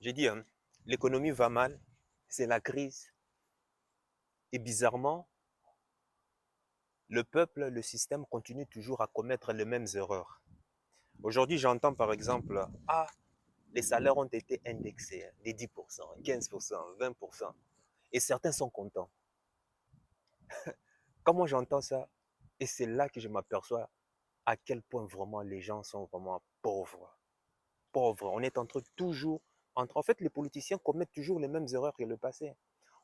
J'ai dit, hein, l'économie va mal, c'est la crise. Et bizarrement, le peuple, le système continue toujours à commettre les mêmes erreurs. Aujourd'hui, j'entends par exemple, ah, les salaires ont été indexés, hein, des 10%, 15%, 20%. Et certains sont contents. Quand moi j'entends ça, et c'est là que je m'aperçois à quel point vraiment les gens sont vraiment pauvres. Pauvres. On est entre toujours, en fait, les politiciens commettent toujours les mêmes erreurs que le passé.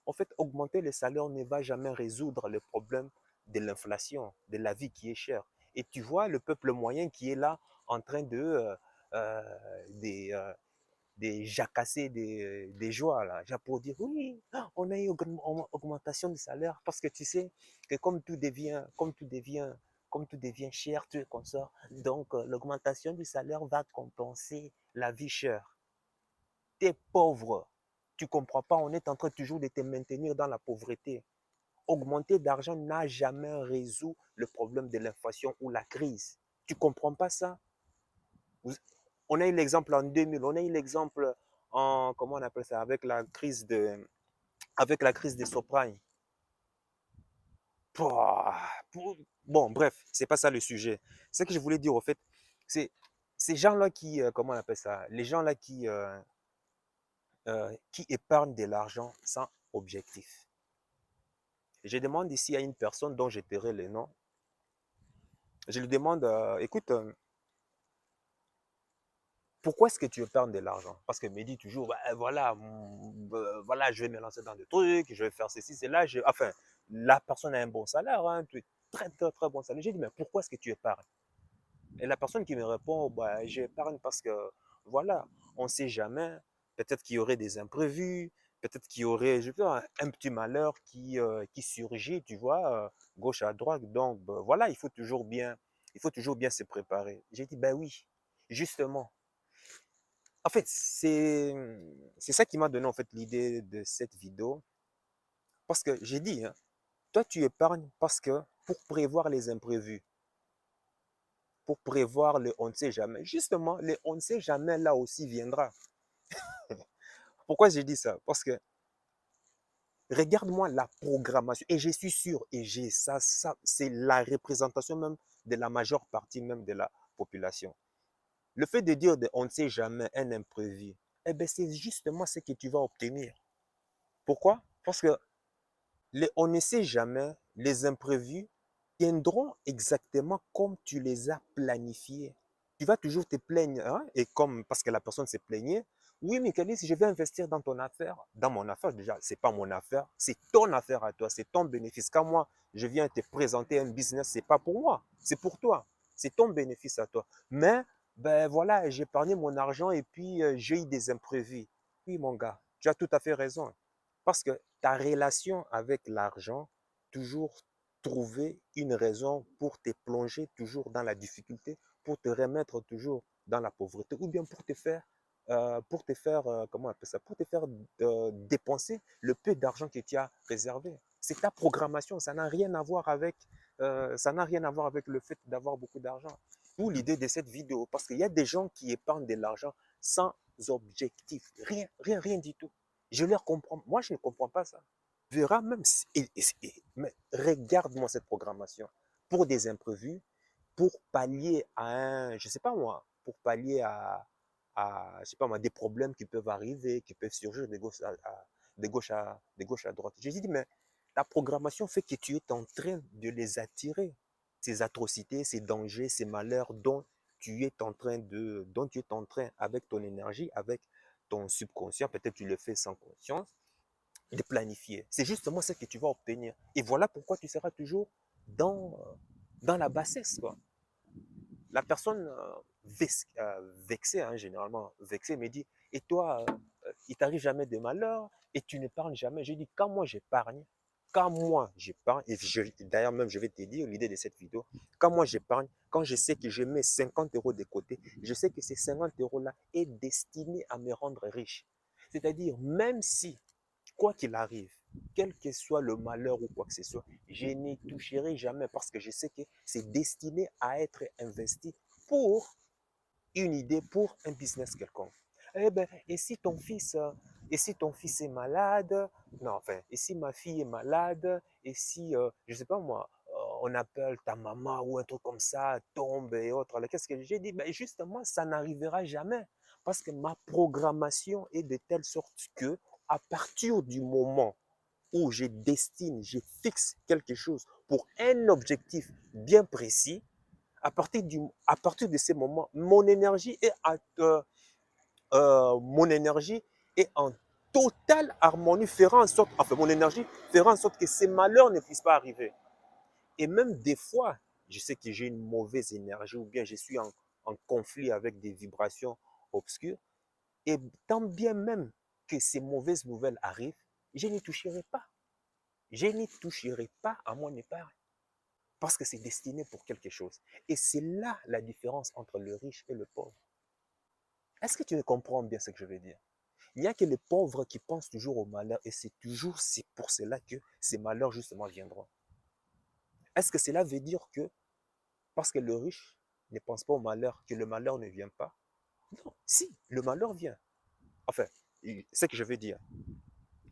En fait, augmenter les salaires ne va jamais résoudre le problème de l'inflation, de la vie qui est chère. Et tu vois le peuple moyen qui est là en train des, des jacasser des joies, là, pour dire oui, on a eu une augmentation de salaire parce que tu sais que comme tout devient cher, tu es consort. Donc, l'augmentation du salaire va compenser la vie chère. Tu es pauvre. Tu ne comprends pas, on est en train toujours de te maintenir dans la pauvreté. Augmenter d'argent n'a jamais résolu le problème de l'inflation ou la crise. Tu ne comprends pas ça? On a eu l'exemple en 2000, on a eu l'exemple en, comment on appelle ça, avec la crise des subprimes. Bon, bref, c'est pas ça le sujet. Ce que je voulais dire, au fait, c'est ces gens-là comment on appelle ça, les gens-là qui épargnent de l'argent sans objectif. Je demande ici à une personne dont je tairai le nom, je lui demande, écoute, pourquoi est-ce que tu épargnes de l'argent? Parce qu'elle me dit toujours, bah, voilà, voilà, je vais me lancer dans des trucs, je vais faire ceci, cela. Enfin, la personne a un bon salaire, hein, très, très, très bon salaire. J'ai dit, mais pourquoi est-ce que tu épargnes? Et la personne qui me répond, bah, j'épargne parce que, voilà, on ne sait jamais, peut-être qu'il y aurait des imprévus, peut-être qu'il y aurait, je veux dire, un petit malheur qui surgit, tu vois, gauche à droite. Donc, bah, voilà, il faut toujours bien se préparer. J'ai dit, ben oui, justement. En fait, c'est ça qui m'a donné en fait l'idée de cette vidéo. Parce que j'ai dit, hein, toi tu épargnes parce que pour prévoir les imprévus, pour prévoir le on ne sait jamais. Justement, le on ne sait jamais là aussi viendra. Pourquoi j'ai dit ça? Parce que regarde-moi la programmation. Et je suis sûr, et j'ai ça c'est la représentation même de la majeure partie même de la population. Le fait de dire de, on ne sait jamais un imprévu, eh ben c'est justement ce que tu vas obtenir. Pourquoi? Parce que on ne sait jamais, les imprévus viendront exactement comme tu les as planifiés. Tu vas toujours te plaindre, hein, et comme parce que la personne s'est plaignée, oui, Michaelis, je vais investir dans ton affaire. Dans mon affaire, déjà, ce n'est pas mon affaire, c'est ton affaire à toi, c'est ton bénéfice. Quand moi, je viens te présenter un business, ce n'est pas pour moi, c'est pour toi. C'est ton bénéfice à toi. Mais, ben voilà, j'ai épargné mon argent et puis j'ai eu des imprévus. Oui, mon gars, tu as tout à fait raison. Parce que ta relation avec l'argent, toujours trouver une raison pour te plonger toujours dans la difficulté, pour te remettre toujours dans la pauvreté, ou bien pour te faire comment on appelle ça, pour te faire dépenser le peu d'argent que tu as réservé. C'est ta programmation, ça n'a rien à voir avec, ça n'a rien à voir avec le fait d'avoir beaucoup d'argent. D'où l'idée de cette vidéo, parce qu'il y a des gens qui épargnent de l'argent sans objectif, rien, rien, rien du tout. Je leur comprends. Moi, je ne comprends pas ça. Verra même, mais regarde-moi cette programmation pour des imprévus, pour pallier à un, je sais pas moi, pour pallier je sais pas moi, des problèmes qui peuvent arriver, qui peuvent surgir de gauche à droite. J'ai dit, mais ta programmation fait que tu es en train de les attirer, ces atrocités, ces dangers, ces malheurs dont tu es en train, avec ton énergie, avec ton subconscient, peut-être tu le fais sans conscience, de planifier. C'est justement ce que tu vas obtenir. Et voilà pourquoi tu seras toujours dans la bassesse, quoi. La personne vexée, hein, généralement vexée, me dit, et toi, il t'arrive jamais de malheur et tu n'épargnes jamais. Je dis, quand moi j'épargne, et d'ailleurs même je vais te dire l'idée de cette vidéo, quand moi j'épargne, quand je sais que je mets 50 euros de côté, je sais que ces 50 euros-là est destiné à me rendre riche. C'est-à-dire, même si quoi qu'il arrive, quel que soit le malheur ou quoi que ce soit, je n'y toucherai jamais parce que je sais que c'est destiné à être investi pour une idée, pour un business quelconque. Eh ben, et si ton fils est malade, non, enfin, et si ma fille est malade, et si, je sais pas moi, on appelle ta maman ou un truc comme ça, tombe et autres. Alors, qu'est-ce que j'ai dit? Ben, justement, ça n'arrivera jamais. Parce que ma programmation est de telle sorte que, à partir du moment où je destine, je fixe quelque chose pour un objectif bien précis, à partir de ces moments, mon énergie est en totale harmonie, fera en sorte, enfin mon énergie fera en sorte que ces malheurs ne puissent pas arriver. Et même des fois, je sais que j'ai une mauvaise énergie ou bien je suis en conflit avec des vibrations obscures. Et tant bien même que ces mauvaises nouvelles arrivent, je n'y toucherai pas. Je n'y toucherai pas à mon épargne parce que c'est destiné pour quelque chose. Et c'est là la différence entre le riche et le pauvre. Est-ce que tu comprends bien ce que je veux dire? Il n'y a que les pauvres qui pensent toujours au malheur et c'est pour cela que ces malheurs justement viendront. Est-ce que cela veut dire que parce que le riche ne pense pas au malheur, que le malheur ne vient pas? Non, si, le malheur vient. Enfin, c'est ce que je veux dire.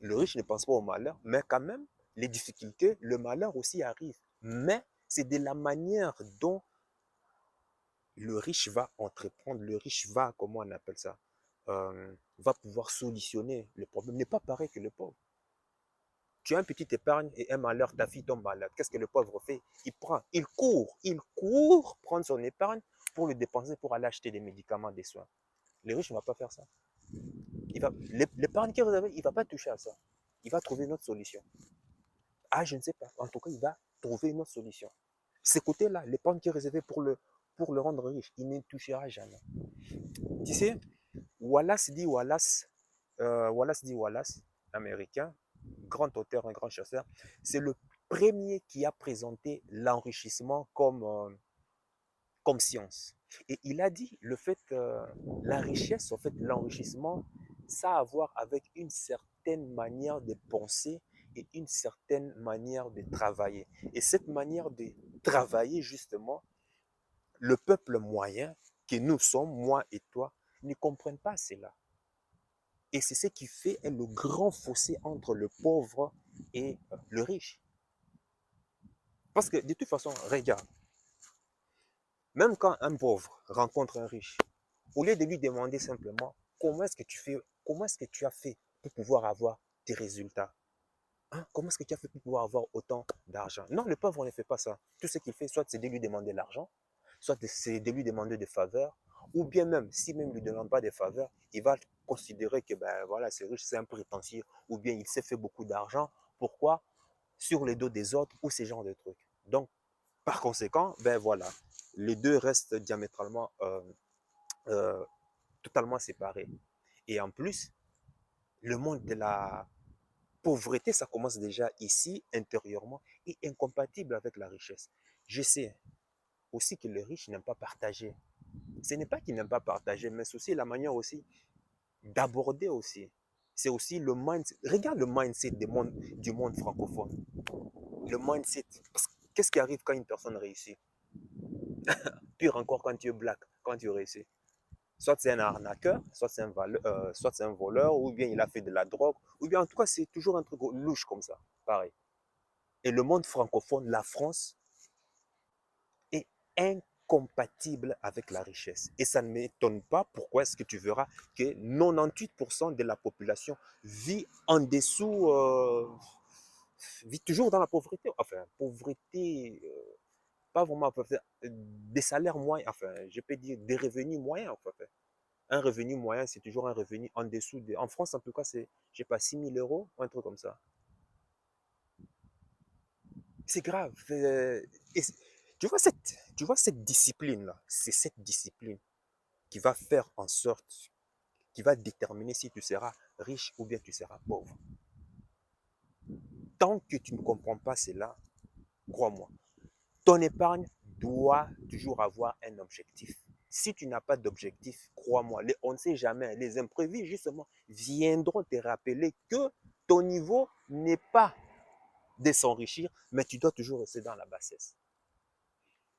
Le riche ne pense pas au malheur, mais quand même, les difficultés, le malheur aussi arrive. Mais c'est de la manière dont le riche va entreprendre, le riche va, comment on appelle ça, va pouvoir solutionner le problème. N'est pas pareil que le pauvre. Tu as un petit épargne et un malheur, ta fille tombe malade. Qu'est-ce que le pauvre fait? Il court prendre son épargne pour le dépenser, pour aller acheter des médicaments, des soins. Le riche ne va pas faire ça. L'épargne qu'il est réservé, il ne va pas toucher à ça. Il va trouver une autre solution. Ah, je ne sais pas. En tout cas, il va trouver une autre solution. Ce côté-là, l'épargne qui est réservée pour le rendre riche, il ne touchera jamais. Tu sais, Wallace dit Wallace, américain, grand auteur, un grand chasseur, c'est le premier qui a présenté l'enrichissement comme science. Et il a dit le fait, la richesse, en fait, l'enrichissement, ça a à voir avec une certaine manière de penser et une certaine manière de travailler. Et cette manière de travailler, justement, le peuple moyen que nous sommes, moi et toi, ne comprennent pas cela. Et c'est ce qui fait le grand fossé entre le pauvre et le riche. Parce que de toute façon, regarde, même quand un pauvre rencontre un riche, au lieu de lui demander simplement comment est-ce que tu fais, comment est-ce que tu as fait pour pouvoir avoir tes résultats, hein, comment est-ce que tu as fait pour pouvoir avoir autant d'argent? Non, le pauvre ne fait pas ça. Tout ce qu'il fait, soit c'est de lui demander l'argent, soit c'est de lui demander des faveurs, ou bien même, si même il ne lui demande pas des faveurs, il va considérer que ben voilà, c'est riche, c'est un prétentieux, ou bien il s'est fait beaucoup d'argent. Pourquoi? Sur les dos des autres, ou ces genres de trucs. Donc, par conséquent, ben voilà, les deux restent diamétralement euh, totalement séparés. Et en plus, le monde de la pauvreté, ça commence déjà ici, intérieurement, et incompatible avec la richesse. Je sais aussi que les riches n'aiment pas partager. Ce n'est pas qu'ils n'aiment pas partager, mais c'est aussi la manière aussi d'aborder aussi. C'est aussi le mindset. Regarde le mindset du monde francophone. Le mindset. Qu'est-ce qui arrive quand une personne réussit? Pire encore quand tu es black, quand tu réussis. Soit c'est un arnaqueur, soit c'est un voleur, ou bien il a fait de la drogue, ou bien en tout cas c'est toujours un truc louche comme ça, pareil. Et le monde francophone, la France, est incompatible avec la richesse. Et ça ne m'étonne pas pourquoi est-ce que tu verras que 98% de la population vit en dessous, vit toujours dans la pauvreté. Enfin, pauvreté, pas vraiment des salaires moyens, enfin, je peux dire des revenus moyens. Enfin, un revenu moyen, c'est toujours un revenu en dessous de. En France, en tout cas, c'est, je sais pas, 6 000 € ou un truc comme ça. C'est grave. Et tu vois cette discipline-là, c'est cette discipline qui va faire en sorte, qui va déterminer si tu seras riche ou bien tu seras pauvre. Tant que tu ne comprends pas cela, crois-moi, ton épargne doit toujours avoir un objectif. Si tu n'as pas d'objectif, crois-moi, on ne sait jamais, les imprévus justement viendront te rappeler que ton niveau n'est pas de s'enrichir, mais tu dois toujours rester dans la bassesse.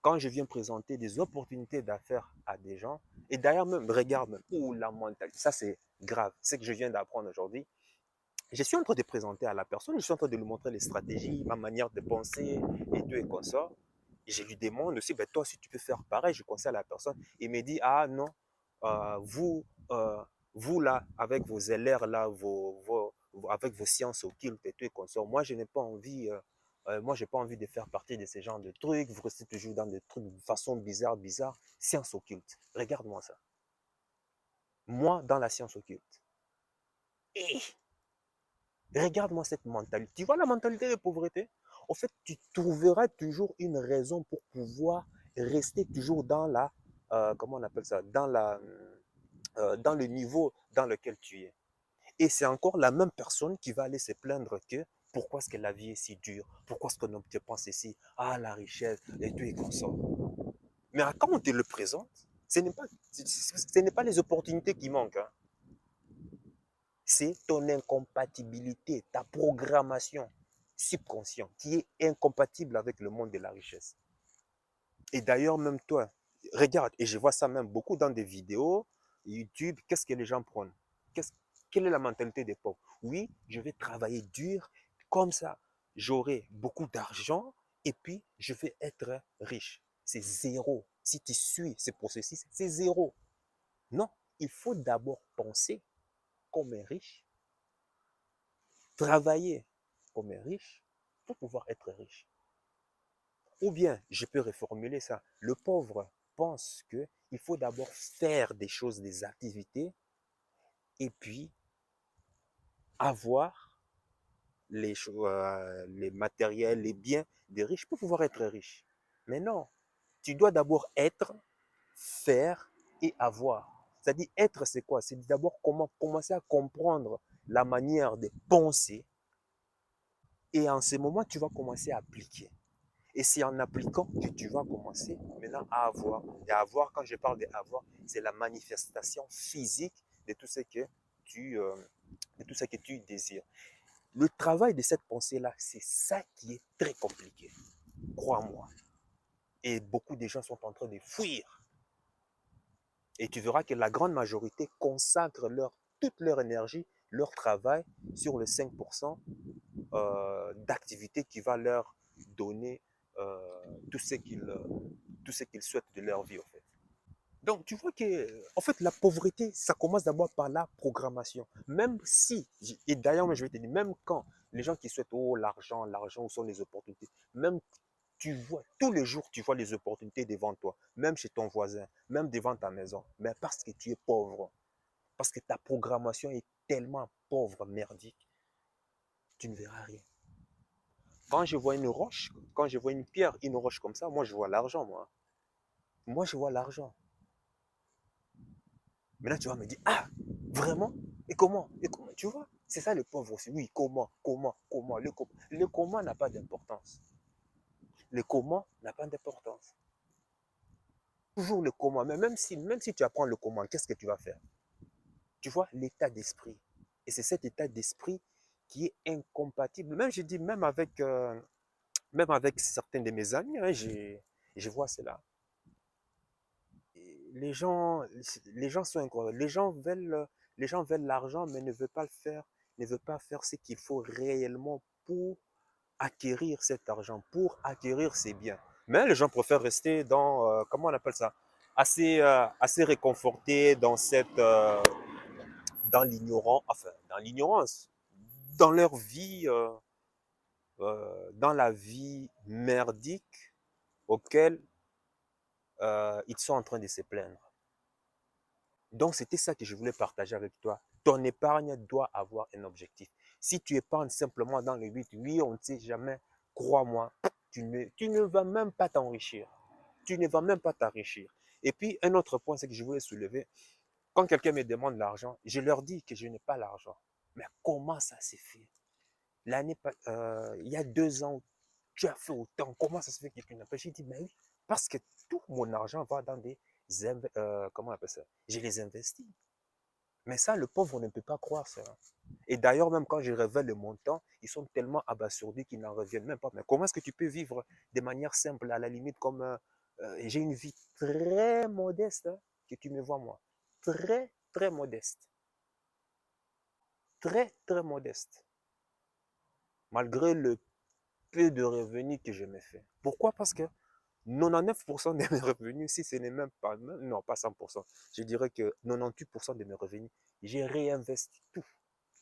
quand je viens présenter des opportunités d'affaires à des gens, et d'ailleurs même, regarde même, oh la mentalité, ça c'est grave, c'est que je viens d'apprendre aujourd'hui. Je suis en train de présenter à la personne, je suis en train de lui montrer les stratégies, ma manière de penser et tout et comme ça. Et je lui demande aussi, ben, toi, si tu peux faire pareil, je conseille à la personne. Il me dit, ah non, euh, vous, euh, vous là, avec vos LR là, avec vos sciences occultes et tout et comme ça, moi, je n'ai pas envie, moi, j'ai pas envie de faire partie de ces genres de trucs. Vous restez toujours dans des trucs de façon bizarre, science occulte. Regarde-moi ça. Moi, dans la science occulte. Et regarde-moi cette mentalité. Tu vois la mentalité de pauvreté? En fait, tu trouveras toujours une raison pour pouvoir rester toujours dans la, comment on appelle ça, dans le niveau dans lequel tu es. Et c'est encore la même personne qui va aller se plaindre que pourquoi est-ce que la vie est si dure? Pourquoi est-ce qu'on ne pense ici? Ah, la richesse, et tout et comme ça. Mais quand on te le présente, ce n'est pas les opportunités qui manquent, hein. C'est ton incompatibilité, ta programmation subconsciente qui est incompatible avec le monde de la richesse. Et d'ailleurs, même toi, regarde, et je vois ça même beaucoup dans des vidéos, YouTube, qu'est-ce que les gens prennent? Quelle est la mentalité des pauvres? Oui, je vais travailler dur, comme ça, j'aurai beaucoup d'argent et puis je vais être riche. C'est zéro. Si tu suis ce processus, c'est zéro. Non, il faut d'abord penser comme un riche, travailler comme un riche pour pouvoir être riche. Ou bien, je peux reformuler ça. Le pauvre pense qu'il faut d'abord faire des choses, des activités, et puis avoir les matériels, les biens des riches pour pouvoir être riche. Mais non, tu dois d'abord être, faire et avoir. C'est-à-dire, être, c'est quoi? C'est d'abord comment commencer à comprendre la manière de penser, et en ce moment, tu vas commencer à appliquer. Et c'est en appliquant que tu vas commencer maintenant à avoir. Et avoir, quand je parle d'avoir, c'est la manifestation physique de tout ce que de tout ce que tu désires. Le travail de cette pensée-là, c'est ça qui est très compliqué. Crois-moi. Et beaucoup de gens sont en train de fuir. Et tu verras que la grande majorité consacre toute leur énergie, leur travail sur le 5% d'activité qui va leur donner tout ce qu'ils souhaitent de leur vie, en fait. Donc, tu vois que, en fait, la pauvreté, ça commence d'abord par la programmation. Même si, et d'ailleurs, je vais te dire, même quand les gens qui souhaitent, oh, l'argent, où sont les opportunités, même tu vois, tous les jours, tu vois les opportunités devant toi, même chez ton voisin, même devant ta maison, mais parce que tu es pauvre, parce que ta programmation est tellement pauvre, merdique, tu ne verras rien. Quand je vois une roche, quand je vois une pierre, une roche comme ça, moi, je vois l'argent, moi. Moi, je vois l'argent. Mais là, tu vas me dire, ah, vraiment? Et comment? Et comment? Tu vois? C'est ça le pauvre aussi. Oui, comment? Le comment n'a pas d'importance. Le comment n'a pas d'importance. Toujours le comment. Mais même si tu apprends le comment, qu'est-ce que tu vas faire? Tu vois, l'état d'esprit. Et c'est cet état d'esprit qui est incompatible. Même, je dis, même avec certains de mes amis, hein, je vois cela. Les gens sont incroyables. Les gens veulent l'argent, mais ne veulent pas faire ce qu'il faut réellement pour acquérir cet argent, pour acquérir ces biens. Mais les gens préfèrent rester dans, comment on appelle ça, assez réconfortés dans l'ignorance, dans leur vie, dans la vie merdique auquel ils sont en train de se plaindre. Donc, c'était ça que je voulais partager avec toi. Ton épargne doit avoir un objectif. Si tu épargnes simplement dans le 8, oui, on ne sait jamais, crois-moi, tu ne vas même pas t'enrichir. Tu ne vas même pas t'enrichir. Et puis, un autre point, c'est que je voulais soulever. Quand quelqu'un me demande l'argent, je leur dis que je n'ai pas l'argent. Mais comment ça s'est fait? Il y a 2 ans, tu as fait autant. Comment ça se fait que tu n'as pas? J'ai dit, mais oui, parce que tout mon argent va dans comment on appelle ça? Je les investis. Mais ça, le pauvre ne peut pas croire ça. Et d'ailleurs, même quand je révèle le montant, ils sont tellement abasourdis qu'ils n'en reviennent même pas. Mais comment est-ce que tu peux vivre de manière simple, à la limite, comme J'ai une vie très modeste, hein, que tu me vois moi. Très, très modeste. Très, très modeste. Malgré le peu de revenus que je me fais. Pourquoi? Parce que 99% de mes revenus, si ce n'est même pas, non, pas 100%, je dirais que 98% de mes revenus, j'ai réinvesti tout,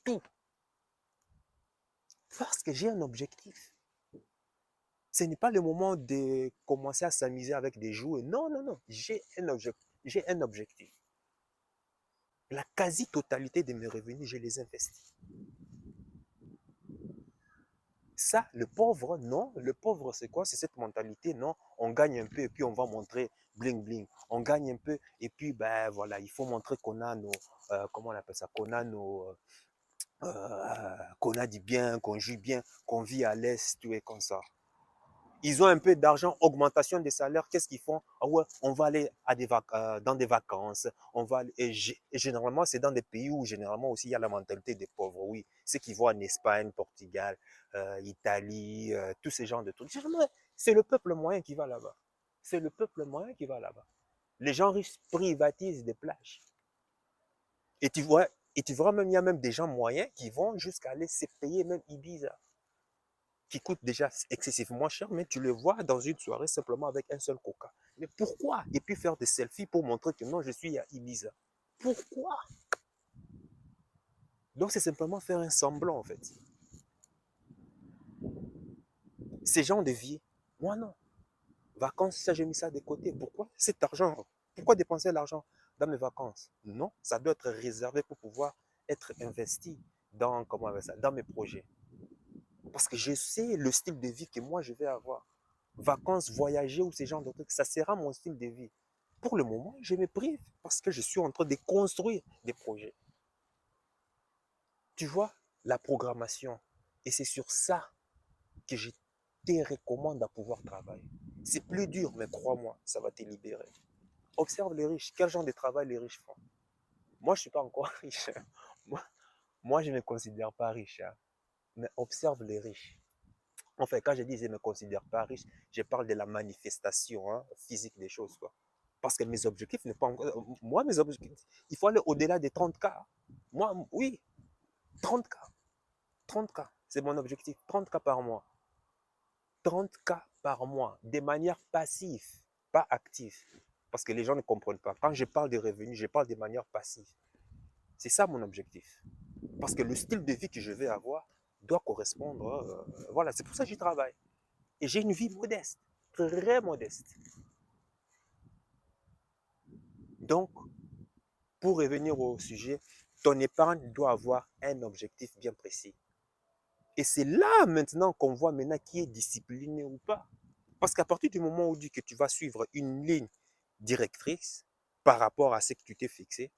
tout, parce que j'ai un objectif. Ce n'est pas le moment de commencer à s'amuser avec des jouets. Non, non, non, j'ai un objectif. La quasi-totalité de mes revenus, je les investis. Ça, le pauvre, non. Le pauvre, c'est quoi? C'est cette mentalité, non. On gagne un peu et puis on va montrer bling bling. On gagne un peu et puis, ben voilà, il faut montrer qu'on a nos, comment on appelle ça? Qu'on a nos, qu'on a du bien, qu'on joue bien, qu'on vit à l'aise, tout est comme ça. Ils ont un peu d'argent, augmentation des salaires, qu'est-ce qu'ils font? Ah ouais, on va aller à dans des vacances, on va et généralement, c'est dans des pays où généralement aussi il y a la mentalité des pauvres, oui. Ceux qui vont en Espagne, Portugal, Italie, tous ces genres de trucs. Généralement, c'est le peuple moyen qui va là-bas. C'est le peuple moyen qui va là-bas. Les gens riches privatisent des plages. Et tu vois, et tu vois même, il y a même des gens moyens qui vont jusqu'à aller se payer même Ibiza, qui coûte déjà excessivement cher, mais tu le vois dans une soirée simplement avec un seul coca. Mais pourquoi? Et puis faire des selfies pour montrer que non, je suis à Ibiza. Pourquoi? Donc c'est simplement faire un semblant en fait. Ces gens de vie, moi non. Vacances, ça j'ai mis ça de côté. Pourquoi cet argent? Pourquoi dépenser l'argent dans mes vacances? Non, ça doit être réservé pour pouvoir être investi dans, comment on appelle ça, dans mes projets. Parce que je sais le style de vie que moi je vais avoir. Vacances, voyager ou ces genres de trucs, ça sera mon style de vie. Pour le moment, je me prive parce que je suis en train de construire des projets. Tu vois, la programmation. Et c'est sur ça que je te recommande à pouvoir travailler. C'est plus dur, mais crois-moi, ça va te libérer. Observe les riches. Quel genre de travail les riches font? Moi, je ne suis pas encore riche. Moi, moi je ne me considère pas riche. Hein. Mais observe les riches. Enfin, quand je dis je ne me considère pas riche, je parle de la manifestation hein, physique des choses. Quoi. Parce que mes objectifs ne pas encore. Moi, mes objectifs, il faut aller au-delà des 30K. Moi, oui, 30K. 30K, c'est mon objectif. 30K par mois. 30K par mois, de manière passive, pas active. Parce que les gens ne comprennent pas. Quand je parle de revenus, je parle de manière passive. C'est ça mon objectif. Parce que le style de vie que je vais avoir doit correspondre. Voilà, c'est pour ça que j'y travaille. Et j'ai une vie modeste, très modeste. Donc, pour revenir au sujet, ton épargne doit avoir un objectif bien précis. Et c'est là maintenant qu'on voit maintenant qui est discipliné ou pas. Parce qu'à partir du moment où tu dis que tu vas suivre une ligne directrice par rapport à ce que tu t'es fixé,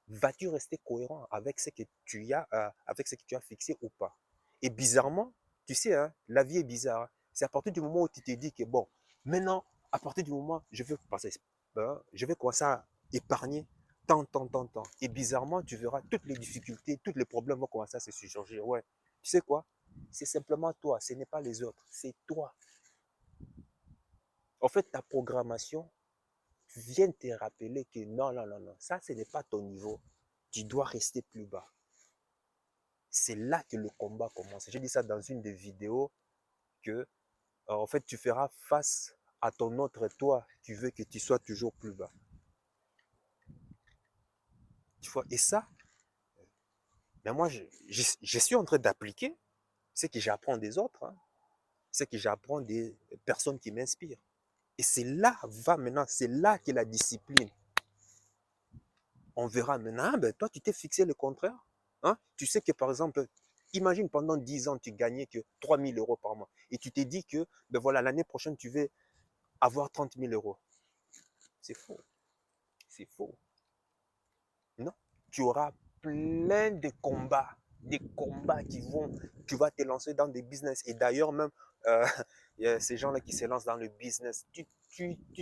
vas-tu rester cohérent avec ce que avec ce que tu as fixé ou pas? Et bizarrement, tu sais, hein, la vie est bizarre. Hein. C'est à partir du moment où tu te dis que bon, maintenant, à partir du moment, je vais commencer à épargner tant, tant, tant, tant. Et bizarrement, tu verras toutes les difficultés, tous les problèmes vont commencer à se surgir. Ouais. Tu sais quoi? C'est simplement toi, ce n'est pas les autres, c'est toi. En fait, ta programmation vient te rappeler que non, non, non, non, ça, ce n'est pas ton niveau. Tu dois rester plus bas. C'est là que le combat commence. J'ai dit ça dans une des vidéos que, en fait, tu feras face à ton autre toi qui veut que tu sois toujours plus bas. Tu vois, et ça, ben moi, je suis en train d'appliquer ce que j'apprends des autres, hein, ce que j'apprends des personnes qui m'inspirent. Et c'est là, va maintenant, c'est là que la discipline. On verra maintenant, ah ben toi, tu t'es fixé le contraire. Hein? Tu sais que, par exemple, imagine pendant 10 ans, tu gagnais que 3 000 € par mois. Et tu t'es dit que, ben voilà, l'année prochaine, tu veux avoir 30 000 €. C'est faux. C'est faux. Non. Tu auras plein de combats. Des combats tu vas te lancer dans des business. Et d'ailleurs, même, euh, il y a ces gens-là qui se lancent dans le business. Tu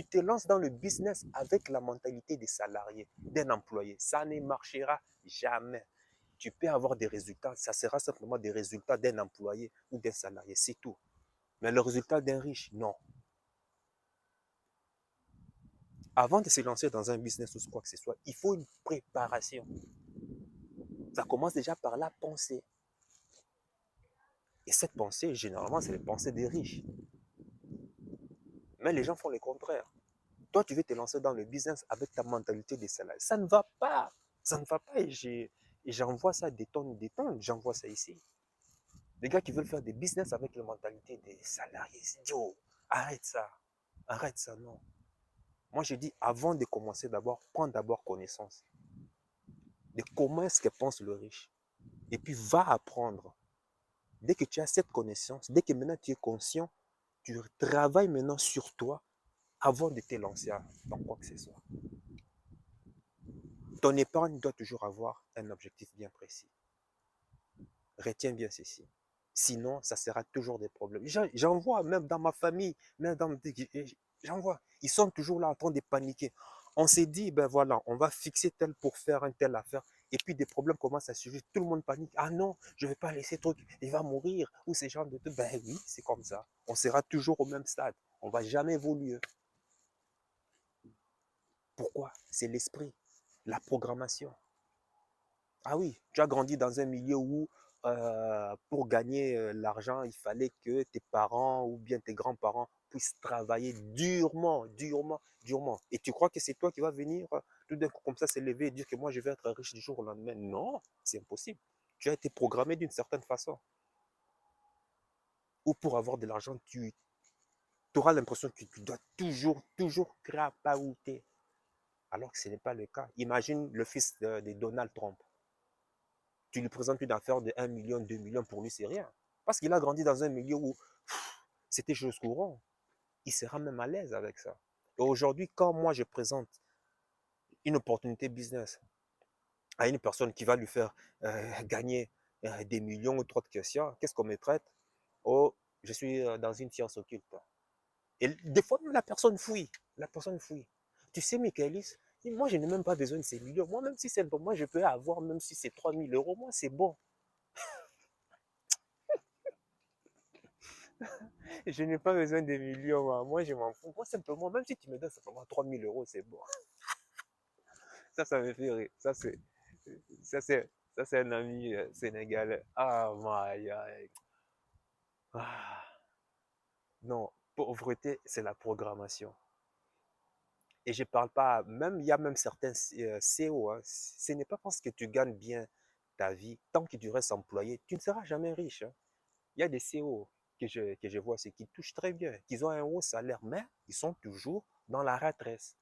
te lances dans le business avec la mentalité des salariés, d'un employé. Ça ne marchera jamais. Tu peux avoir des résultats. Ça sera simplement des résultats d'un employé ou d'un salarié. C'est tout. Mais le résultat d'un riche, non. Avant de se lancer dans un business ou quoi que ce soit, il faut une préparation. Ça commence déjà par la pensée. Et cette pensée, généralement, c'est les pensées des riches. Mais les gens font le contraire. Toi, tu veux te lancer dans le business avec ta mentalité des salariés. Ça ne va pas. Ça ne va pas. Et j'en vois ça des tonnes. J'en vois ça ici. Des gars qui veulent faire des business avec la mentalité des salariés. C'est Yo, arrête ça. Arrête ça, non. Moi, je dis, avant de commencer d'abord, prends d'abord connaissance de comment est-ce que pense le riche. Et puis, va apprendre. Dès que tu as cette connaissance, dès que maintenant tu es conscient, tu travailles maintenant sur toi avant de te lancer dans quoi que ce soit. Ton épargne doit toujours avoir un objectif bien précis. Retiens bien ceci. Sinon, ça sera toujours des problèmes. J'en vois même dans ma famille, même dans j'en vois. Ils sont toujours là en train de paniquer. On s'est dit, ben voilà, on va fixer tel pour faire un tel affaire. Et puis des problèmes commencent à surgir. Tout le monde panique. Ah non, je ne vais pas laisser truc. Il va mourir. Ou ces gens de tout. Ben oui, c'est comme ça. On sera toujours au même stade. On ne va jamais évoluer. Pourquoi? C'est l'esprit, la programmation. Ah oui, tu as grandi dans un milieu où pour gagner l'argent, il fallait que tes parents ou bien tes grands-parents puissent travailler durement, durement, durement. Et tu crois que c'est toi qui vas venir tout d'un coup comme ça s'élever et dire que moi je vais être riche du jour au lendemain? Non, c'est impossible. Tu as été programmé d'une certaine façon. Ou pour avoir de l'argent, tu auras l'impression que tu dois toujours, toujours crapahuter. Alors que ce n'est pas le cas. Imagine le fils de Donald Trump. Tu lui présentes une affaire de 1 million, 2 millions, pour lui, c'est rien. Parce qu'il a grandi dans un milieu où c'était chose courante. Il sera même à l'aise avec ça. Et aujourd'hui, quand moi je présente une opportunité business à une personne qui va lui faire gagner des millions ou trop de questions, qu'est-ce qu'on me traite? Oh, je suis dans une science occulte. Et des fois, même la personne fouille. La personne fouille. Tu sais, Michaelis, moi, je n'ai même pas besoin de ces millions. Moi, même si c'est bon, moi, je peux avoir, même si c'est 3 000 euros, moi, c'est bon. Je n'ai pas besoin des millions, moi je m'en fous. Moi simplement, même si tu me donnes simplement 3 000 euros, c'est bon. Ça me fait rire. Ça c'est, ça c'est un ami sénégalais. Ah, my, ah, non, pauvreté, c'est la programmation. Et je parle pas, même, il y a même certains CO, hein, ce n'est pas parce que tu gagnes bien ta vie, tant que tu restes employé, tu ne seras jamais riche, hein. Il y a des CO que je vois, c'est qui touchent très bien, qui ont un haut salaire, mais ils sont toujours dans la retraite.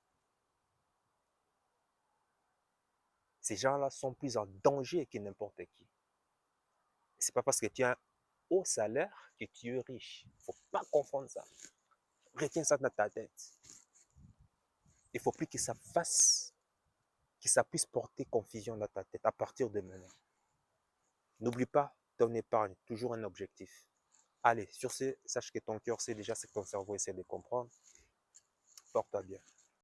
Ces gens-là sont plus en danger que n'importe qui. C'est pas parce que tu as un haut salaire que tu es riche. Il ne faut pas confondre ça. Retiens ça dans ta tête. Il ne faut plus que ça fasse, que ça puisse porter confusion dans ta tête à partir de maintenant. N'oublie pas ton épargne, toujours un objectif. Allez, sur ce, sache que ton cœur sait déjà ce que ton cerveau essaie de comprendre. Porte-toi bien.